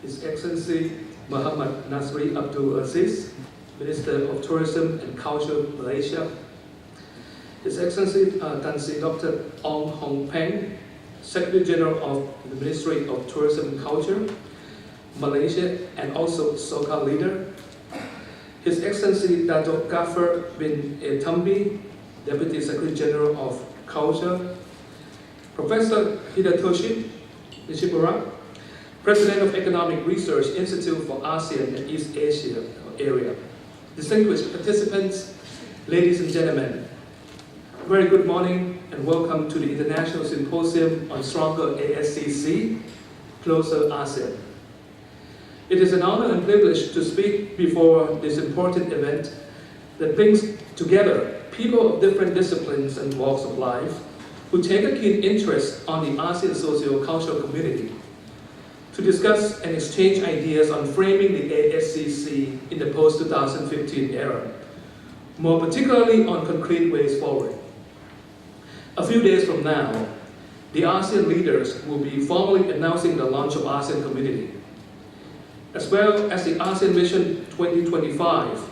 His Excellency Muhammad Nasri Abdul Aziz, Minister of Tourism and Culture, Malaysia. His Excellency Tan Sri Dr. Ong Hong Peng, Secretary General of the Ministry of Tourism and Culture, Malaysia, and also SOCA leader. His Excellency Dato' Ghaffar bin Etambi, Deputy Secretary General of Culture, Professor Hidetoshi Nishimura, President of Economic Research Institute for ASEAN and East Asia area. Distinguished participants, ladies and gentlemen, very good morning and welcome to the International Symposium on Stronger ASCC, Closer ASEAN. It is an honor and privilege to speak before this important event that brings together people of different disciplines and walks of life who take a keen interest on the ASEAN socio-cultural community to discuss and exchange ideas on framing the ASCC in the post-2015 era, more particularly on concrete ways forward. A few days from now, the ASEAN leaders will be formally announcing the launch of ASEAN Community, as well as the ASEAN Vision 2025.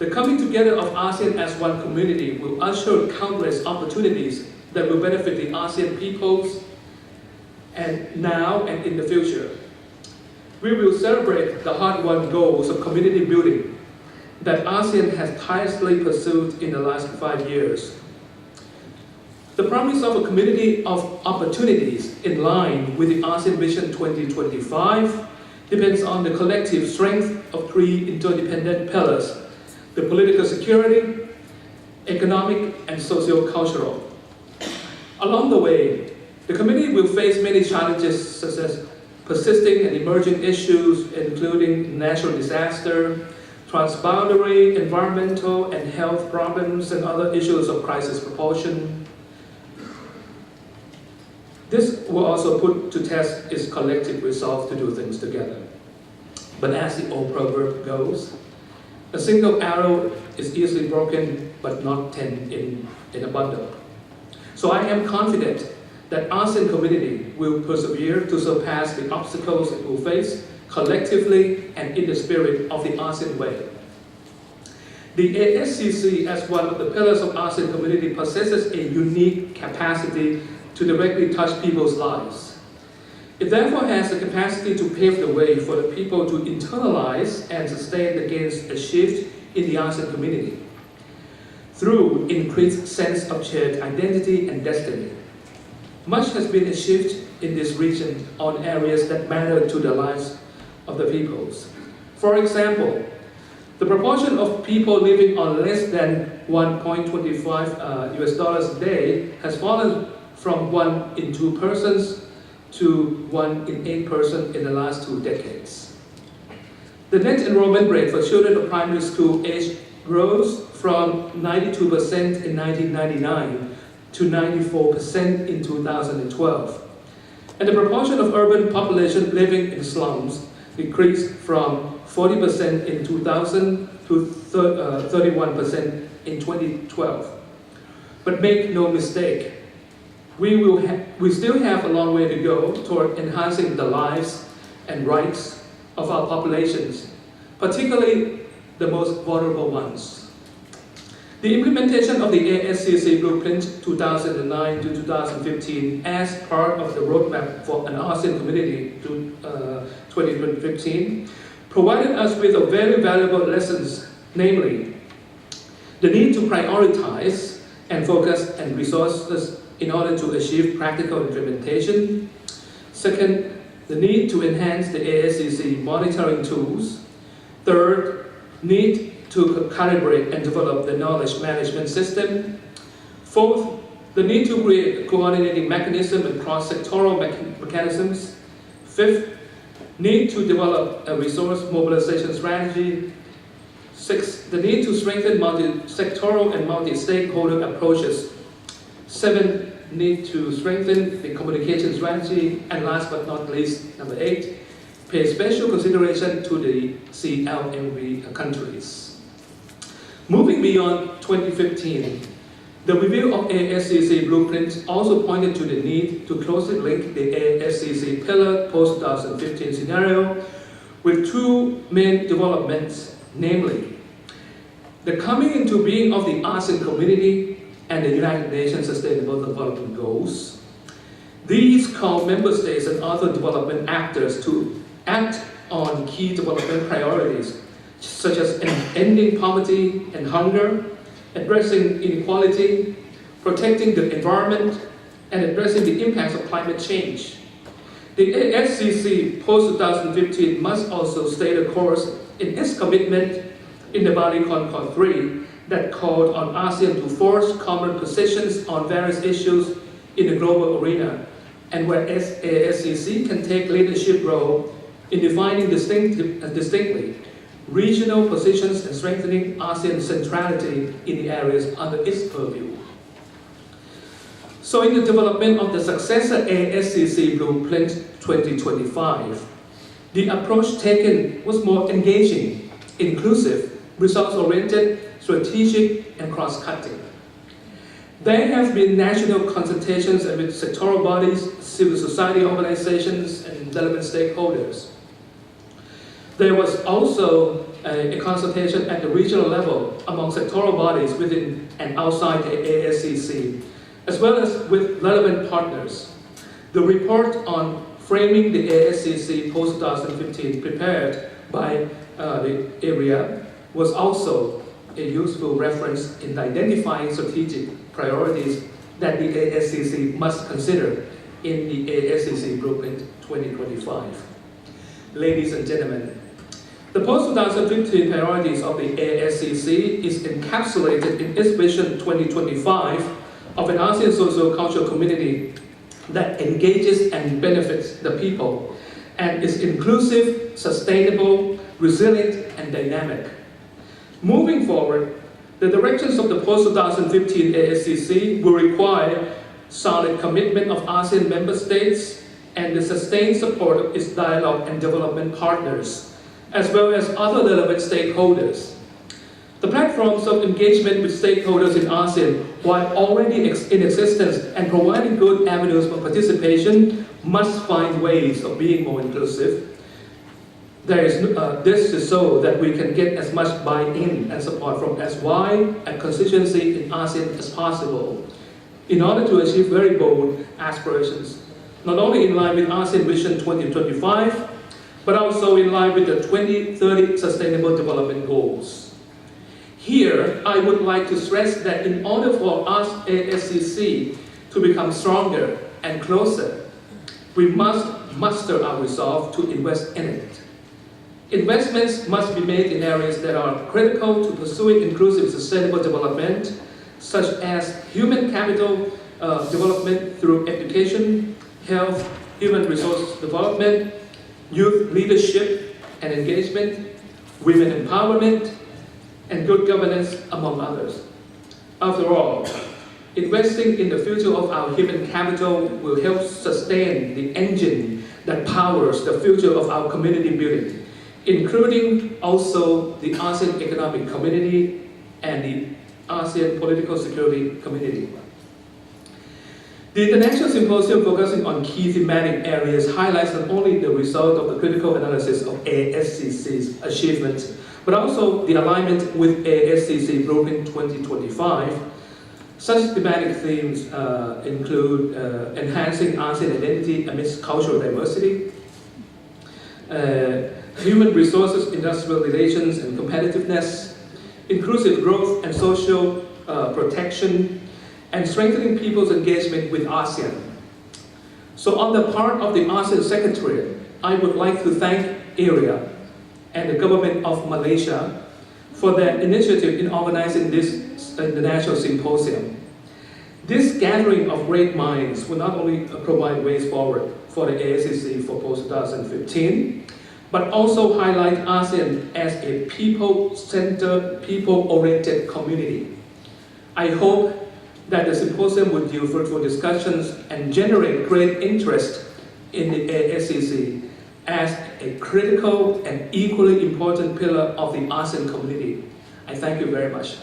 The coming together of ASEAN as one community will usher countless opportunities that will benefit the ASEAN peoples and now and in the future. We will celebrate the hard-won goals of community building that ASEAN has tirelessly pursued in the last 5 years. The promise of a community of opportunities in line with the ASEAN Vision 2025 depends on the collective strength of 3 interdependent pillars: the political security, economic, and socio-cultural. Along the way, the community will face many challenges such as persisting and emerging issues including natural disaster, transboundary, environmental and health problems, and other issues of crisis proportion. This will also put to test its collective resolve to do things together. But as the old proverb goes, a single arrow is easily broken, but not 10 in a bundle. So I am confident that ASEAN community will persevere to surpass the obstacles it will face collectively and in the spirit of the ASEAN way. The ASCC, as one of the pillars of ASEAN community, possesses a unique capacity to directly touch people's lives. It therefore has the capacity to pave the way for the people to internalize and sustain the gains achieved in the ASEAN community through increased sense of shared identity and destiny. Much has been achieved in this region on areas that matter to the lives of the peoples. For example, the proportion of people living on less than 1.25 US dollars a day has fallen from 1 in 2 persons to 1 in 8 persons in the last 2 decades. The net enrollment rate for children of primary school age rose from 92% in 1999 to 94% in 2012. And the proportion of urban population living in slums decreased from 40% in 2000 to 31% in 2012. But make no mistake, we still have a long way to go toward enhancing the lives and rights of our populations, particularly the most vulnerable ones. The implementation of the ASCC Blueprint 2009 to 2015 as part of the roadmap for an ASEAN community to 2015 provided us with a very valuable lessons, namely the need to prioritize and focus and resources in order to achieve practical implementation. Second, the need to enhance the ASCC monitoring tools. Third, need to calibrate and develop the knowledge management system. Fourth, the need to create a coordinating mechanism and cross-sectoral mechanisms. Fifth, need to develop a resource mobilization strategy. Sixth, the need to strengthen multi-sectoral and multi-stakeholder approaches. Seventh, need to strengthen the communication strategy. And last but not least, number 8, pay special consideration to the CLMV countries. Moving beyond 2015, The review of ASCC blueprints also pointed to the need to closely link the ASCC pillar post-2015 scenario with two main developments, namely the coming into being of the ASEAN community and the United Nations Sustainable Development Goals. These call member states and other development actors to act on key development priorities, such as ending poverty and hunger, addressing inequality, protecting the environment, and addressing the impacts of climate change. The ASCC post-2015 must also stay the course in its commitment in the Bali Concord 3 that called on ASEAN to force common positions on various issues in the global arena, and where ASCC can take leadership role in defining distinctly regional positions and strengthening ASEAN centrality in the areas under its purview. So in the development of the successor ASCC Blueprint 2025, the approach taken was more engaging, inclusive, results-oriented, strategic, and cross-cutting. There have been national consultations with sectoral bodies, civil society organizations, and relevant stakeholders. There was also a consultation at the regional level among sectoral bodies within and outside the ASCC, as well as with relevant partners. The report on framing the ASCC post-2015 prepared by the area was also a useful reference in identifying strategic priorities that the ASCC must consider in the ASCC Blueprint 2025. Ladies and gentlemen, the post-2015 priorities of the ASCC is encapsulated in its Vision 2025 of an ASEAN socio-cultural community that engages and benefits the people and is inclusive, sustainable, resilient, and dynamic. Moving forward, the directions of the post-2015 ASCC will require solid commitment of ASEAN member states and the sustained support of its dialogue and development partners, as well as other relevant stakeholders. The platforms of engagement with stakeholders in ASEAN, while already in existence and providing good avenues for participation, must find ways of being more inclusive. This is so that we can get as much buy-in and support from as wide a constituency in ASEAN as possible in order to achieve very bold aspirations, not only in line with ASEAN Vision 2025, but also in line with the 2030 Sustainable Development Goals. Here, I would like to stress that in order for us ASCC to become stronger and closer, we must muster our resolve to invest in it. Investments must be made in areas that are critical to pursuing inclusive sustainable development, such as human capital development through education, health, human resource development, youth leadership and engagement, women empowerment, and good governance, among others. After all, investing in the future of our human capital will help sustain the engine that powers the future of our community building, including also the ASEAN Economic Community and the ASEAN Political Security Community. The International Symposium focusing on key thematic areas highlights not only the result of the critical analysis of ASCC's achievements, but also the alignment with ASCC Blueprint 2025. Such thematic themes include enhancing ASEAN identity amidst cultural diversity, human resources, industrial relations and competitiveness, inclusive growth and social protection, and strengthening people's engagement with ASEAN. So on the part of the ASEAN Secretariat, I would like to thank AREA and the government of Malaysia for their initiative in organizing this international symposium. This gathering of great minds will not only provide ways forward for the ASCC for post-2015, but also highlight ASEAN as a people-centered, people-oriented community. I hope that the symposium would yield fruitful discussions and generate great interest in the ASCC as a critical and equally important pillar of the ASEAN community. I thank you very much.